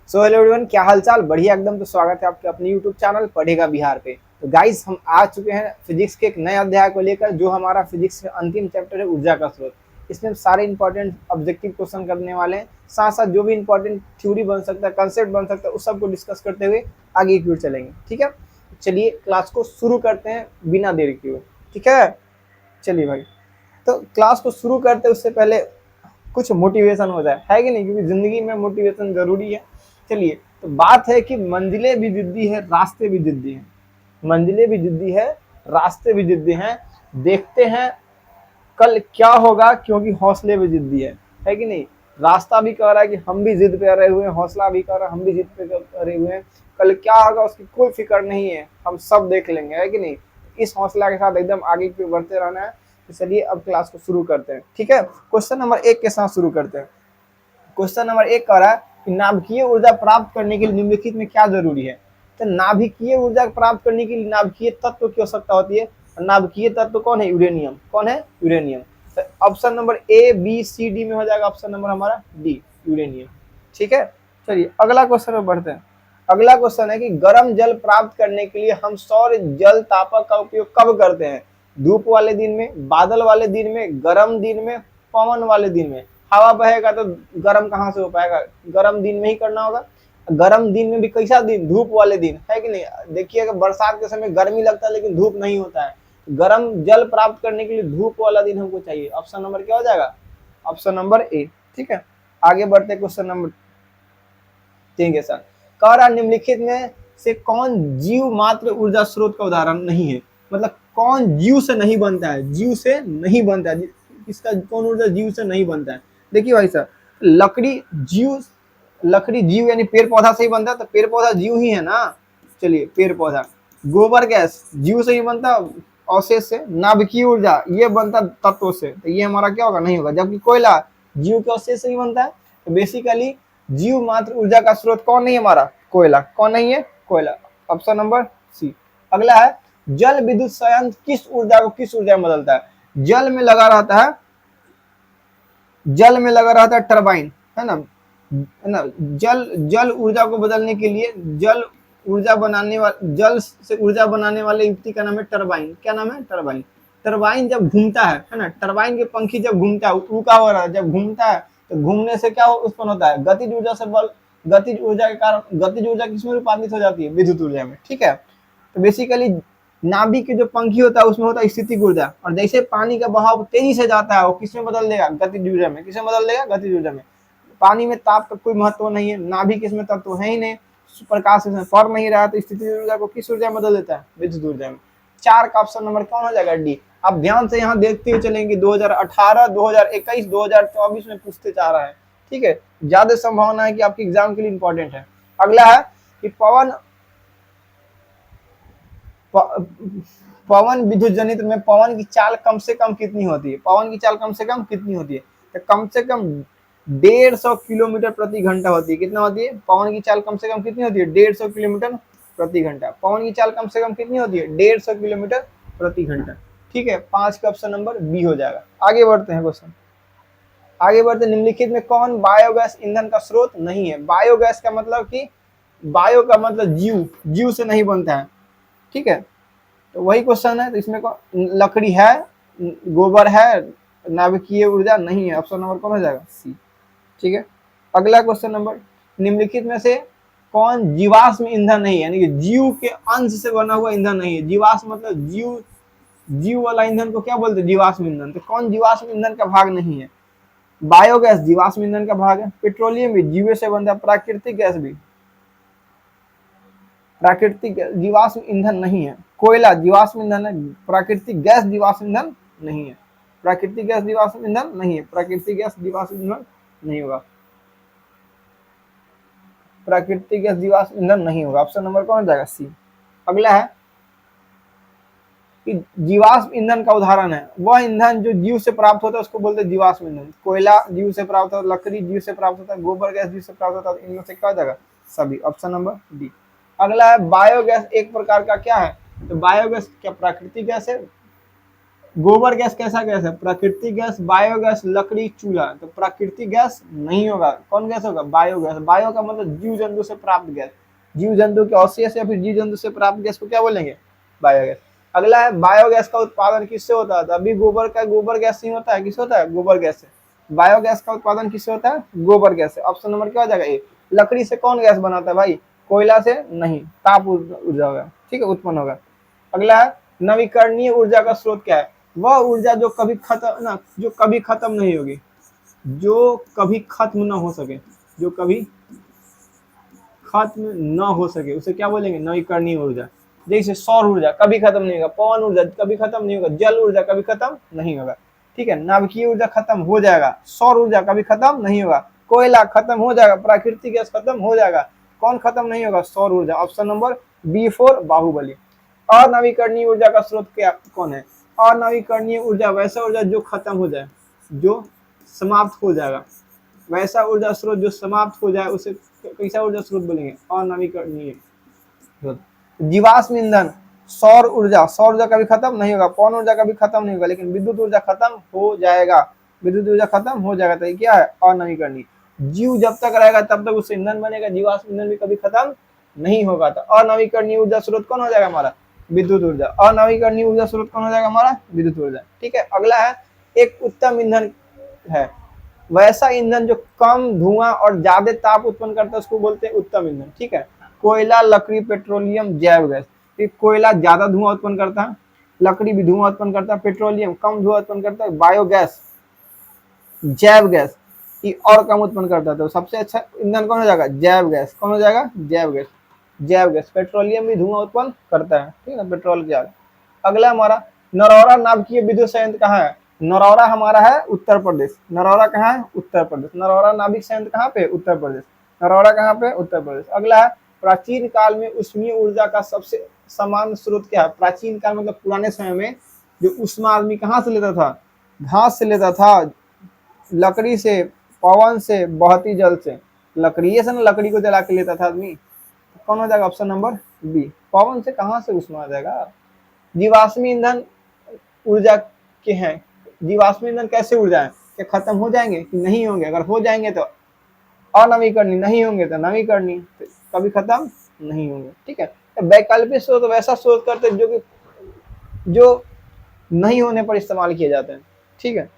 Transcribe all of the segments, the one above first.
So hello everyone, क्या हालचाल? बढ़िया एकदम। तो स्वागत है आपके अपने यूट्यूब चैनल पढ़ेगा बिहार पे। तो गाइस, हम आ चुके हैं फिजिक्स के एक नए अध्याय को लेकर, जो हमारा फिजिक्स का अंतिम चैप्टर है, ऊर्जा का स्रोत। इसमें हम सारे इंपॉर्टेंट ऑब्जेक्टिव क्वेश्चन करने वाले हैं, साथ साथ जो भी इंपॉर्टेंट थ्योरी बन सकता है, कंसेप्ट बन सकता है, उस सबको डिस्कस करते हुए आगे की ओर चलेंगे। ठीक है, चलिए क्लास को शुरू करते हैं बिना देरी किए। ठीक है, चलिए भाई। तो क्लास को शुरू करते उससे पहले कुछ मोटिवेशन हो जाए, है कि नहीं? क्योंकि जिंदगी में मोटिवेशन जरूरी है। चलिए, तो बात है कि मंजिलें भी जिद्दी है, रास्ते भी जिद्दी हैं। मंजिलें भी जिद्दी है, रास्ते भी जिद्दी हैं। देखते हैं कल क्या होगा, क्योंकि हौसले भी जिद्दी है कि नहीं? रास्ता भी कह रहा है कि हम भी जिद पे अड़े हुए हैं, हौसला भी कह रहा है हम भी जिद पे अड़े हुए हैं। कल क्या होगा उसकी कोई फिक्र नहीं है, हम सब देख लेंगे, है कि नहीं? इस हौसला के साथ एकदम आगे की बढ़ते रहना है। तो चलिए अब क्लास को शुरू करते हैं। ठीक है, क्वेश्चन नंबर 1 के साथ शुरू करते हैं। क्वेश्चन नंबर 1 कह रहा है कि नाभिकीय ऊर्जा प्राप्त करने के लिए निम्नलिखित में क्या जरूरी है? तो नाभिकीय ऊर्जा प्राप्त करने के लिए नाभिकीय तत्व की आवश्यकता होती है। नाभिकीय तत्व कौन है? यूरेनियम। कौन है? यूरेनियम। तो option number A B C D में हो जाएगा ऑप्शन नंबर हमारा डी, यूरेनियम। ठीक है, चलिए अगला क्वेश्चन में बढ़ते हैं। अगला क्वेश्चन है कि गर्म जल प्राप्त करने के लिए हम सौर जल तापक का उपयोग कब करते हैं? धूप वाले दिन में, बादल वाले दिन में, गर्म दिन में, पवन वाले दिन में। हवा बहेगा तो गर्म कहाँ से हो पाएगा? गर्म दिन में ही करना होगा। गर्म दिन में भी कैसा दिन? धूप वाले दिन, है कि नहीं? देखिए, अगर बरसात के समय गर्मी लगता है लेकिन धूप नहीं होता है। गर्म जल प्राप्त करने के लिए धूप वाला दिन हमको चाहिए। ऑप्शन नंबर क्या हो जाएगा? ऑप्शन नंबर ए। ठीक है, आगे बढ़ते क्वेश्चन नंबर 3 के साथ। कह रहा निम्नलिखित में से कौन जीव मात्र ऊर्जा स्रोत का उदाहरण नहीं है? मतलब कौन जीव से नहीं बनता है? जीव से नहीं बनता है, इसका कौन ऊर्जा जीव से नहीं बनता है? देखिए भाई साहब, लकड़ी जीव, लकड़ी जीव यानी पेड़ पौधा से ही बनता है, तो पेड़ पौधा जीव ही है ना। चलिए, पेड़ पौधा। गोबर गैस जीव से ही बनता, अवशेष से। नाभिकीय ऊर्जा ये बनता तत्वों से, तो ये हमारा क्या होगा? नहीं होगा। जबकि कोयला जीव के अवशेष से ही बनता है। तो बेसिकली जीव मात्र ऊर्जा का स्रोत कौन नहीं है हमारा? कोयला। कौन नहीं है? कोयला। Option number C. अगला है, जल विद्युत संयंत्र किस ऊर्जा को किस ऊर्जा में बदलता है? जल में लगा रहता है, जल में लगा रहता है टरबाइन, है ना? जल जल ऊर्जा को बदलने के लिए जल ऊर्जा बनाने वाले, जल से ऊर्जा बनाने वाले युक्ति का नाम है टरबाइन। क्या नाम है? टरबाइन। टरबाइन जब घूमता है ना, टरबाइन के पंखी जब घूमता है, रुका हो रहा है, जब घूमता है तो घूमने से क्या उत्पन्न होता है? गतिज ऊर्जा से बल, गतिज ऊर्जा के कारण, गतिज ऊर्जा किसमें रूपांतरित हो जाती है? विद्युत ऊर्जा में। ठीक है, तो बेसिकली नाभिक के जो पंखी होता है उसमें होता है स्थितिक ऊर्जा, और जैसे पानी का बहाव तेजी से जाता है वो किसमें बदल देगा? गतिज ऊर्जा में। किसमें बदल देगा? गतिज ऊर्जा में। पानी में ताप का कोई महत्व नहीं है, नाभिक इसमें तत्व है ही नहीं, प्रकाश इसमें फर नहीं रहा, तो स्थिति ऊर्जा को किस ऊर्जा में बदल देता है? विद्युत ऊर्जा में। 4 का ऑप्शन नंबर कौन हो जाएगा? डी। आप ध्यान से यहाँ देखते हुए चलेंगे, 2018, 2021, 2024 में पूछते जा रहा है। ठीक है, ज्यादा संभावना है कि आपके एग्जाम के लिए इंपॉर्टेंट है। अगला है कि पवन विद्युत जनित में पवन की चाल कम से कम कितनी होती है? पवन की चाल कम से कम कितनी होती है? तो कम से कम 150 किलोमीटर प्रति घंटा होती है। कितना होती है? पवन की चाल कम से कम कितनी होती है? 150 किलोमीटर प्रति घंटा। पवन की चाल कम से कम कितनी होती है? 150 किलोमीटर प्रति घंटा। ठीक है, 5 का ऑप्शन नंबर बी हो जाएगा। आगे बढ़ते हैं क्वेश्चन, आगे बढ़ते। निम्नलिखित में कौन बायोगैस ईंधन का स्रोत नहीं है? बायोगैस का मतलब कि बायो का मतलब जीव, जीव से नहीं बनता है। ठीक है, तो वही क्वेश्चन है। तो इसमें लकड़ी है, गोबर है, नाभिकीय ऊर्जा नहीं है। ऑप्शन नंबर कौन हो जाएगा? सी। ठीक है, अगला क्वेश्चन नंबर, निम्नलिखित में से कौन जीवाश्म ईंधन नहीं है? यानी कि जीव के अंश से बना हुआ ईंधन नहीं है। जीवाश्म मतलब जीव, जीव वाला ईंधन को क्या बोलते हैं? जीवाश्म ईंधन। तो कौन जीवाश्म ईंधन का भाग नहीं है? बायोगैस जीवाश्म ईंधन का भाग है, पेट्रोलियम भी जीव से बनता है, प्राकृतिक गैस भी, प्राकृतिक जीवाश्म ईंधन नहीं है। कोयला जीवाश्म ईंधन है, प्राकृतिक गैस जीवाश्म ईंधन नहीं है। प्राकृतिक गैस जीवाश्म ईंधन नहीं है, प्राकृतिक गैस जीवाश्म ईंधन नहीं होगा, प्राकृतिक गैस जीवाश्म ईंधन नहीं होगा। ऑप्शन नंबर कौन हो जाएगा? सी। अगला है कि जीवाश्म ईंधन का उदाहरण है वह ईंधन जो जीव से प्राप्त होता है उसको बोलते हैं जीवाश्म ईंधन। कोयला जीव से प्राप्त होता है, लकड़ी जीव से प्राप्त होता है, गोबर गैस जीव से प्राप्त होता है। इनमें से क्या हो जाएगा? सभी। Option number D. अगला है बायोगैस एक प्रकार का क्या है? तो बायोगैस क्या प्राकृतिक गैस है? गोबर गैस कैसा गैस है? प्राकृतिक गैस, बायोगैस, लकड़ी, चूल्हा। तो प्राकृतिक गैस नहीं होगा, कौन गैस होगा? बायोगैस। बायो का मतलब जीव जंतु से प्राप्त गैस, जीव जंतु के अवशेष या फिर जीव जंतु से प्राप्त गैस को क्या बोलेंगे? बायोगैस। अगला है बायोगैस का उत्पादन किससे होता है? अभी गोबर का गोबर गैस नहीं होता है, किससे होता है? गोबर गैस से। बायोगैस का उत्पादन किससे होता है? गोबर गैस से। ऑप्शन नंबर क्या हो जाएगा? ए। लकड़ी से कौन गैस बनाता है भाई? कोयला से नहीं, ताप ऊर्जा होगा, ठीक है, उत्पन्न होगा। अगला है नवीकरणीय ऊर्जा का स्रोत क्या है? वह ऊर्जा जो कभी खत्म ना, जो कभी खत्म नहीं होगी, जो कभी खत्म ना हो सके, जो कभी खत्म न हो सके, उसे क्या बोलेंगे? नवीकरणीय ऊर्जा। जैसे सौर ऊर्जा कभी खत्म नहीं होगा, पवन ऊर्जा कभी खत्म नहीं होगा, जल ऊर्जा कभी खत्म नहीं होगा, ठीक है। नाभिकीय ऊर्जा खत्म हो जाएगा, सौर ऊर्जा कभी खत्म नहीं होगा, कोयला खत्म हो जाएगा, प्राकृतिक गैस खत्म हो जाएगा, कौन खत्म नहीं होगा? सौर ऊर्जा। Option number B for Bahubali. अनवीकरणीय ऊर्जा का स्रोत क्या कौन है? अनवीकरणीय ऊर्जा वैसा ऊर्जा जो खत्म हो जाए, जो समाप्त हो जाएगा, वैसा ऊर्जा स्रोत जो समाप्त हो जाए उसे कैसा ऊर्जा स्रोत बोलेंगे? अनवीकरणीय स्रोत। जीवाश्म ईंधन, सौर ऊर्जा, सौर ऊर्जा कभी खत्म नहीं होगा, पवन ऊर्जा कभी खत्म नहीं होगा, लेकिन विद्युत ऊर्जा खत्म हो जाएगा, विद्युत ऊर्जा खत्म हो जाएगा। तो ये क्या है? अनवीकरणीय। जीव जब तक रहेगा तब तक उससे ईंधन बनेगा, जीवाश्म ईंधन भी कभी खत्म नहीं होगा। तो अनवीकरणीय ऊर्जा स्रोत कौन हो जाएगा हमारा? विद्युत ऊर्जा। अनवीकरणीय ऊर्जा स्रोत कौन हो जाएगा हमारा? विद्युत ऊर्जा, ठीक है। अगला है एक उत्तम ईंधन है, वैसा ईंधन जो कम धुआं और ज्यादा ताप उत्पन्न करता है उसको बोलते हैं उत्तम ईंधन, ठीक है। कोयला, लकड़ी, पेट्रोलियम, जैव गैस। कोयला ज्यादा धुआं उत्पन्न करता है, लकड़ी भी धुआं उत्पन्न करता है, पेट्रोलियम कम धुआं उत्पन्न करता है, बायोगैस, जैव गैस ये और कम उत्पन्न करता है। तो सबसे अच्छा ईंधन कौन हो जाएगा? जैव गैस। कौन हो जाएगा? जैव गैस। जैव गैस। पेट्रोलियम भी धुआं उत्पन्न करता है, ठीक है, पेट्रोल के आगे। अगला हमारा नरौरा नाभिकीय विद्युत संयंत्र कहाँ है? नरौरा हमारा है उत्तर प्रदेश। नरौरा कहाँ है? उत्तर प्रदेश। नरौरा नाभिक संयंत्र कहाँ पे? उत्तर प्रदेश। नरौरा कहाँ पे? उत्तर प्रदेश। अगला है प्राचीन काल में उष्मीय ऊर्जा का सबसे समान स्रोत क्या है? प्राचीन काल मतलब पुराने समय में जो उष्मा आदमी कहाँ से लेता था? घास से लेता था, लकड़ी से, पवन से, बहती जल से। लकड़ी से ना, लकड़ी को जला के लेता था आदमी। कौन हो जाएगा? Option number B. पवन से कहाँ से उष्मा आ जाएगा? जीवाश्मी ईंधन ऊर्जा के हैं, जीवाश्म ईंधन कैसे ऊर्जा है? क्या खत्म हो जाएंगे कि नहीं होंगे? अगर हो जाएंगे तो अनवीकरणीय, नहीं होंगे तो नवीकरणीय, तो कभी खत्म नहीं होंगे, ठीक है। तो वैकल्पिक स्रोत वैसा स्रोत करते हैं जो नहीं होने पर इस्तेमाल किए जाते हैं, ठीक है।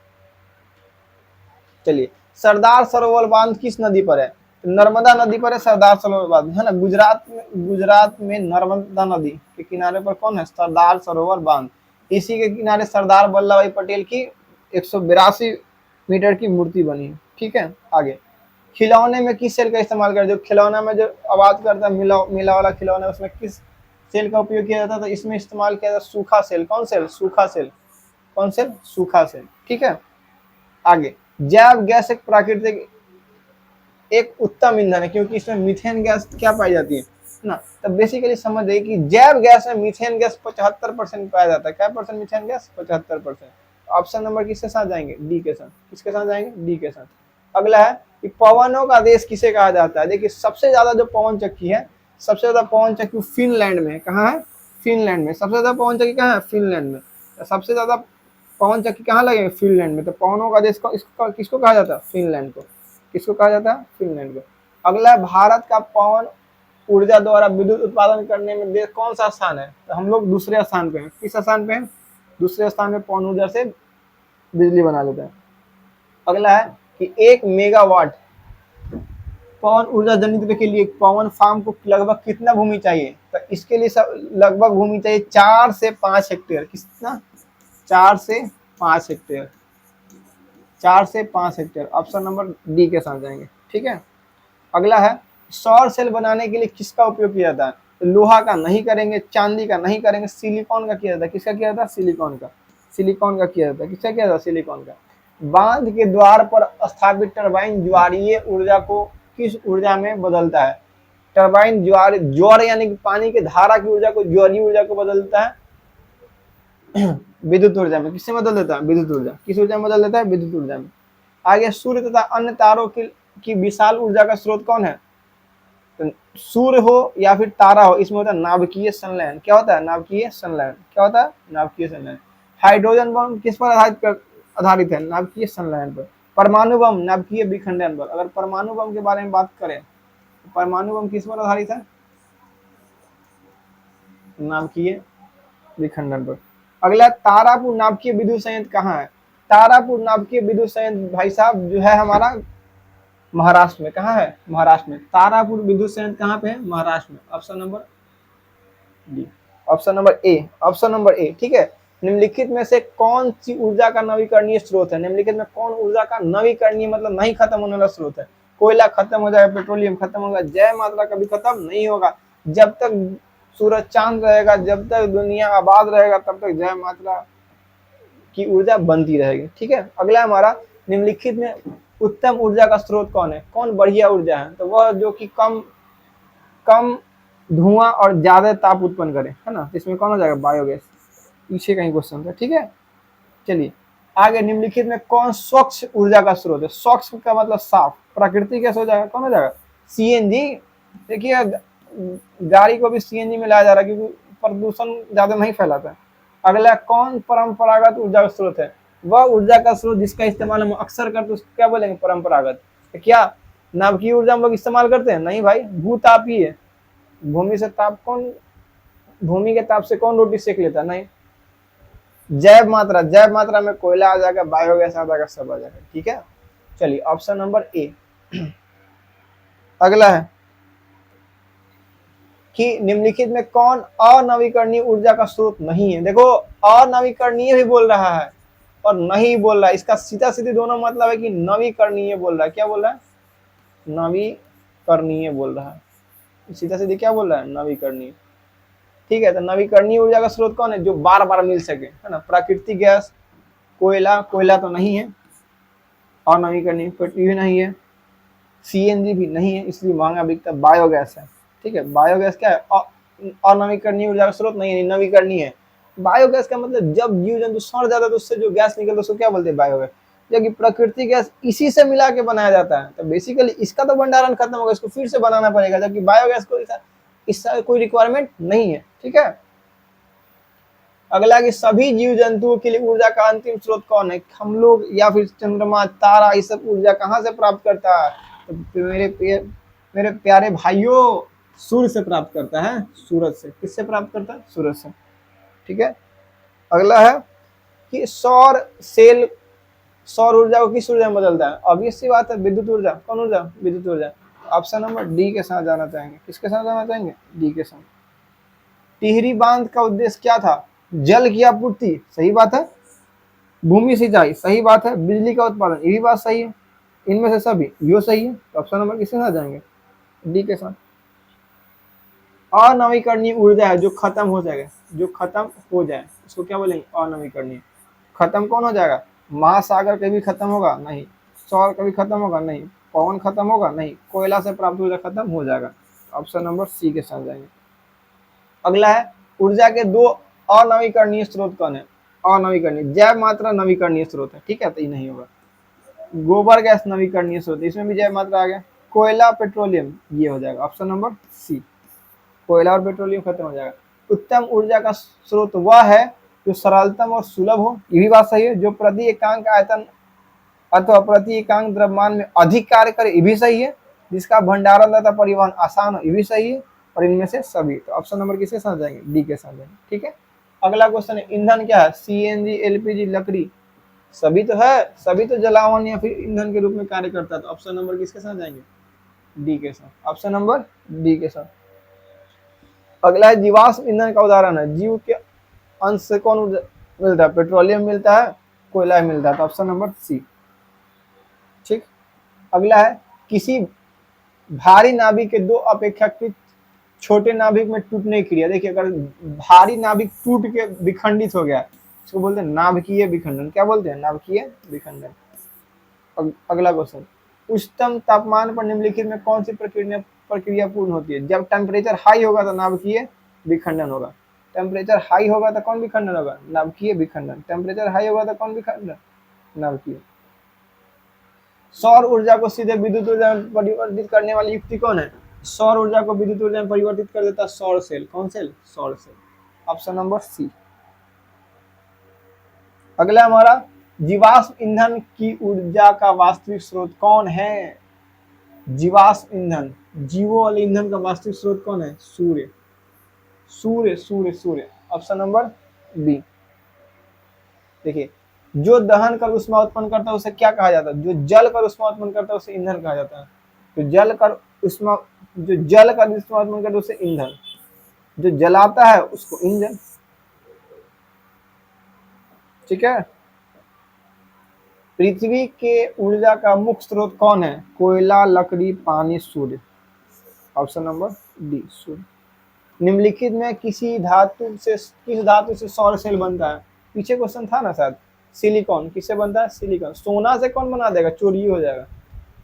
चलिए, सरदार सरोवर बांध किस नदी पर है? नर्मदा नदी पर है सरदार सरोवर बांध, है ना। गुजरात में नर्मदा नदी के किनारे पर कौन है? सरदार सरोवर बांध। इसी के किनारे सरदार वल्लभ भाई पटेल की 182 मीटर की मूर्ति बनी है, ठीक है। आगे, खिलौने में किस सेल का इस्तेमाल कर? जो खिलौना में जो आवाज करता है, मिला वाला खिलौना, उसमें किस सेल का उपयोग किया जाता है? तो इसमें इस्तेमाल किया जाता है सूखा सेल। कौन सेल? सूखा सेल। कौन सेल? सूखा सेल, ठीक है। आगे, जैव गैस एक प्राकृतिक एक उत्तम ईंधन है क्योंकि इसमें मीथेन गैस क्या पाई जाती है ना। तो बेसिकली समझ जाइए कि जैव गैस में मीथेन गैस 75% पाया जाता है। क्या percent methane gas? 75%। Option number किसके साथ जाएंगे? डी के साथ। किसके साथ जाएंगे? डी के साथ। अगला है कि पवनों का देश किसे कहा जाता है? देखिए, सबसे ज्यादा जो पवन चक्की है, सबसे ज्यादा पवन चक्की फिनलैंड में। कहाँ है? फिनलैंड में। सबसे ज्यादा पवन चक्की कहाँ है? फिनलैंड में। सबसे ज्यादा पवन चक्की कहाँ लगेंगे? फिनलैंड में। तो पवनों का देश किसको कहा जाता है? फिनलैंड को। किसको कहा जाता है? फिनलैंड को। अगला है भारत का पवन ऊर्जा द्वारा विद्युत उत्पादन करने में देश कौन सा स्थान है? तो हम लोग दूसरे स्थान पे हैं। किस स्थान पे हैं? दूसरे स्थान पे पवन ऊर्जा से बिजली बना लेते हैं। अगला है कि 1 मेगावाट पवन ऊर्जा जनित्र के लिए पवन फार्म को लगभग कितना भूमि चाहिए? तो इसके लिए लगभग भूमि चाहिए 4 से 5 हेक्टेयर। कितना? 4 से 5 हेक्टेयर। 4 से 5 हेक्टेयर। ऑप्शन नंबर डी के साथ जाएंगे, ठीक है। अगला है सौर सेल बनाने के लिए किसका उपयोग किया जाता है? तो लोहा का नहीं करेंगे, चांदी का नहीं करेंगे, सिलिकॉन का किया जाता है। किसका किया जाता है? सिलिकॉन का। सिलिकॉन का किया जाता है। किसका किया जाता है? सिलिकॉन का। बांध के द्वार पर स्थापित टरबाइन ज्वारीय ऊर्जा को किस ऊर्जा में बदलता है? टरबाइन ज्वार यानी कि पानी के धारा की ऊर्जा को ज्वारीय ऊर्जा को बदलता है विद्युत ऊर्जा में। किससे बदल देता है? विद्युत ऊर्जा। किस ऊर्जा में बदल देता है? विद्युत ऊर्जा में। आगे, सूर्य तथा अन्य तारों की विशाल ऊर्जा का स्रोत कौन है? तो सूर्य हो या फिर तारा हो, इसमें होता है नाभिकीय संलयन। क्या होता है? नाभिकीय संलयन। क्या होता है? नाभिकीय संलयन। हाइड्रोजन बम किस पर आधारित है? नाभिकीय संलयन पर। परमाणु बम नाभिकीय विखंडन पर। अगर परमाणु बम के बारे में बात करें, परमाणु बम किस पर आधारित है? नाभिकीय विखंडन पर। अगला, तारापुर नाभिकीय विद्युत संयंत्र कहाँ है? तारापुर नाभिकीय विद्युत संयंत्र भाई साहब जो है हमारा महाराष्ट्र में। कहाँ है? महाराष्ट्र में। तारापुर विद्युत संयंत्र कहाँ पे है? महाराष्ट्र में। Option number D, option number ए, ऑप्शन नंबर ए। ठीक है। निम्नलिखित में से कौन सी ऊर्जा का नवीकरणीय स्रोत है? निम्नलिखित में कौन ऊर्जा का नवीकरणीय मतलब नहीं खत्म होने वाला स्रोत है? कोयला खत्म हो जाएगा, पेट्रोलियम खत्म होगा, जय मात्रा कभी खत्म नहीं होगा। जब तक सूरज चांद रहेगा, जब तक दुनिया आबाद रहेगा, तब तक जय मात्रा की ऊर्जा बनती रहेगी। ठीक है। अगला हमारा, निम्नलिखित में उत्तम ऊर्जा का स्रोत कौन है? कौन बढ़िया ऊर्जा है? तो वह जो कि कम कम धुआं और ज्यादा ताप उत्पन्न करे, है ना। इसमें कौन हो जाएगा? बायोगैस। पीछे कहीं क्वेश्चन था। ठीक है। चलिए आगे, निम्नलिखित में कौन स्वच्छ ऊर्जा का स्रोत है? स्वच्छ का मतलब साफ, प्राकृतिक गैस हो जाएगा। कौन हो जाएगा? सीएनजी। देखिए गाड़ी को भी सीएनजी में लाया जा रहा है क्योंकि प्रदूषण ज्यादा नहीं फैलाता है। अगला, कौन परंपरागत ऊर्जा का स्रोत है? वह ऊर्जा का स्रोत जिसका इस्तेमाल हम अक्सर करते हैं उसको क्या बोलेंगे? परंपरागत। क्या नाभिकीय ऊर्जा हम लोग इस्तेमाल करते हैं? नहीं भाई, भूताप ही है। भूमि से ताप कौन, भूमि के ताप से कौन रोटी सेक लेता? नहीं। जैव मात्रा, जैव मात्रा में कोयला आ जाएगा, बायोगैस आ जाएगा, सब आ जाएगा। ठीक है। चलिए ऑप्शन नंबर ए। अगला है कि निम्नलिखित में कौन अनवीकरणीय ऊर्जा का स्रोत नहीं है? देखो अनवीकरणीय भी बोल रहा है और नहीं बोल रहा है, इसका सीधा सीधी दोनों मतलब है कि नवीकरणीय बोल रहा है। क्या बोल रहा है? नवीकरणीय बोल रहा है। सीधा सीधी क्या बोल रहा है? नवीकरणीय। ठीक है। तो नवीकरणीय ऊर्जा का स्रोत कौन है? जो बार बार मिल सके, है ना। प्राकृतिक गैस, कोयला, कोयला तो नहीं है। और नवीकरणीय भी नहीं है, सीएनजी भी नहीं है, इसलिए महंगा बिकता। बायोगैस है। ठीक है। बायोगैस क्या है? अनवीकरणीय ऊर्जा का स्रोत नहीं है, नवीकरणीय है। बायोगैस का मतलब जब जीव जंतु सड़ जाता है तो उससे जो गैस निकलता है उसको क्या बोलते हैं? बायोगैस। जबकि प्राकृतिक गैस इसी से मिला के बनाया जाता है, तो बेसिकली इसका तो भंडारण खत्म होगा, इसको फिर से बनाना पड़ेगा। जबकि बायोगैस को इसका कोई रिक्वायरमेंट नहीं है। ठीक है। अगला कि सभी जीव जंतुओं के लिए ऊर्जा का अंतिम स्रोत कौन है? हम लोग या फिर चंद्रमा, तारा, ये सब ऊर्जा कहाँ से प्राप्त करता है? तो मेरे प्यारे भाइयों, सूर्य से प्राप्त करता है। सूरज से। किससे प्राप्त करता है? सूरज से। ठीक है। अगला है कि सौर सेल सौर ऊर्जा को किस ऊर्जा में बदलता है? ऑब्वियस सी बात है, विद्युत ऊर्जा। कौन ऊर्जा? विद्युत ऊर्जा। ऑप्शन नंबर डी के साथ जाना चाहेंगे। किसके साथ जाना चाहेंगे? डी के साथ। टिहरी बांध का उद्देश्य क्या था? जल की आपूर्ति, सही बात है। भूमि सिंचाई, सही बात है। बिजली का उत्पादन, ये भी बात सही है। इनमें से सभी यो सही है। तो ऑप्शन नंबर किसके साथ जाएंगे? डी के साथ। अनवीकरणीय ऊर्जा है जो खत्म हो जाएगा, जो खत्म हो जाए उसको क्या बोलेंगे? अनवीकरणीय। खत्म कौन हो जाएगा? महासागर कभी खत्म होगा? नहीं। सौर कभी खत्म होगा? नहीं। पवन खत्म होगा? नहीं। कोयला से प्राप्त ऊर्जा खत्म हो जाएगा। ऑप्शन नंबर सी के साथ जाएंगे। अगला है, ऊर्जा के दो अनवीकरणीय स्रोत कौन है? अनवीकरणीय, जैव मात्रा नवीकरणीय स्रोत है। ठीक है। तो ये नहीं होगा। गोबर गैस नवीकरणीय स्रोत, इसमें भी जैव मात्रा आ गया। कोयला, पेट्रोलियम, ये हो जाएगा ऑप्शन नंबर सी। कोयला और पेट्रोलियम खत्म हो जाएगा। उत्तम ऊर्जा का स्रोत वह है जो सरलतम और सुलभ हो, ये भी बात सही है। जो प्रति एकांक आयतन अथवा प्रति एकांक द्रव्यमान में अधिक कार्य करे, ये भी सही है। जिसका भंडारण तथा परिवहन आसान हो, ये भी सही है। और इनमें से सभी। तो ऑप्शन नंबर किसके साथ जाएंगे? डी के साथ जाएंगे। ठीक है। अगला क्वेश्चन है, ईंधन क्या है? सीएनजी, एलपीजी, लकड़ी, सभी तो है। सभी तो जलावन या फिर ईंधन के रूप में कार्य करता है। तो ऑप्शन नंबर किसके साथ जाएंगे? डी के साथ। ऑप्शन नंबर डी के साथ। अगला है, जीवाश्म ईंधन का उदाहरण है। जीव के अंश से कौन मिलता है? पेट्रोलियम मिलता है, कोयला मिलता है। तो ऑप्शन नंबर सी। ठीक। अगला है, किसी भारी नाभिक के दो अपेक्षाकृत छोटे नाभिक में टूटने की क्रिया। देखिए अगर भारी नाभिक टूट के विखंडित हो गया, इसको बोलते हैं नाभिकीय विखंडन। क्या बोलते हैं? नाभिकीय विखंडन। अगला क्वेश्चन, उच्चतम तापमान पर निम्नलिखित में कौन सी प्रक्रिया पूर्ण होती है? जब टेम्परेचर हाई होगा तो नाभिकीय विखंडन होगा। टेम्परेचर हाई होगा तो कौन विखंडन होगा? नाभिकीय विखंडन। टेम्परेचर हाई होगा तो कौन विखंडन? नाभिकीय। सौर ऊर्जा को सीधे विद्युत ऊर्जा में परिवर्तित करने वाली युक्ति कौन है? सौर ऊर्जा को विद्युत ऊर्जा में परिवर्तित कर देता है सौर सेल। कौन सेल? सौर सेल। Option number C. अगला हमारा जीवाश्म ईंधन की ऊर्जा का वास्तविक स्रोत कौन है? जीवाश्म ईंधन, जीवो वाले ईंधन का वास्तविक स्रोत कौन है? सूर्य। सूर्य सूर्य सूर्य, ऑप्शन नंबर बी। देखिए, जो दहन कर ऊष्मा उत्पन्न करता है उसे क्या कहा जाता है? जो जल कर ऊष्मा उत्पन्न करता है उसे ईंधन कहा जाता है। जो जल कर ऊष्मा उत्पन्न करता है उसे ईंधन, जो जलाता है उसको ईंधन। ठीक है। पृथ्वी के ऊर्जा का मुख्य स्रोत कौन है? कोयला, लकड़ी, पानी, सूर्य। ऑप्शन नंबर डी, सूर्य। निम्नलिखित में किस धातु से सौर सेल बनता है? पीछे क्वेश्चन था ना शायद, सिलिकॉन। किससे बनता है? सिलिकॉन। सोना से कौन बना देगा? चोरी हो जाएगा।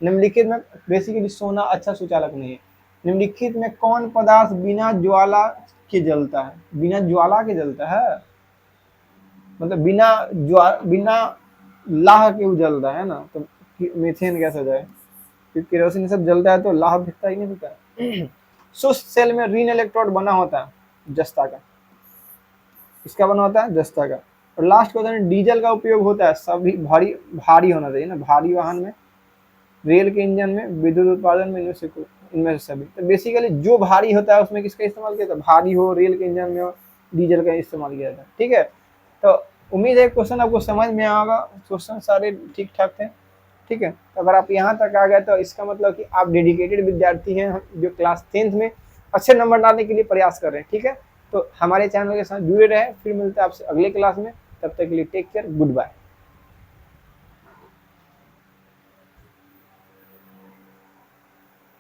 निम्नलिखित में, बेसिकली सोना अच्छा सुचालक नहीं है। निम्नलिखित में कौन पदार्थ बिना ज्वाला के जलता है? बिना ज्वाला के जलता है मतलब बिना लाह के उजलता है ना, तो मीथेन गैस हो जाए, क्योंकि केरोसिन सब जलता है तो लाह दिखता ही नहीं दिखता। शुष्क सेल में ऋण इलेक्ट्रोड बना होता है जस्ता का। इसका बना होता है जस्ता का। और लास्ट क्वेश्चन, डीजल का उपयोग होता है सभी भारी होना चाहिए ना, भारी वाहन में, रेल के इंजन में, विद्युत उत्पादन में, इनमें से सभी। तो बेसिकली जो भारी होता है उसमें किसका इस्तेमाल किया जाता है? भारी हो, रेल के इंजन में हो, डीजल का इस्तेमाल किया जाता है। ठीक है, तो उम्मीद है क्वेश्चन आपको समझ में आएगा। क्वेश्चन सारे ठीक ठाक थे। ठीक है, तो अगर आप यहाँ तक आ गए तो इसका मतलब कि आप डेडिकेटेड विद्यार्थी हैं जो क्लास 10th में अच्छे नंबर लाने के लिए प्रयास कर रहे हैं। ठीक है, तो हमारे चैनल के साथ जुड़े रहे। फिर मिलते हैं आपसे अगले क्लास में, तब तक के लिए टेक केयर, गुड बाय।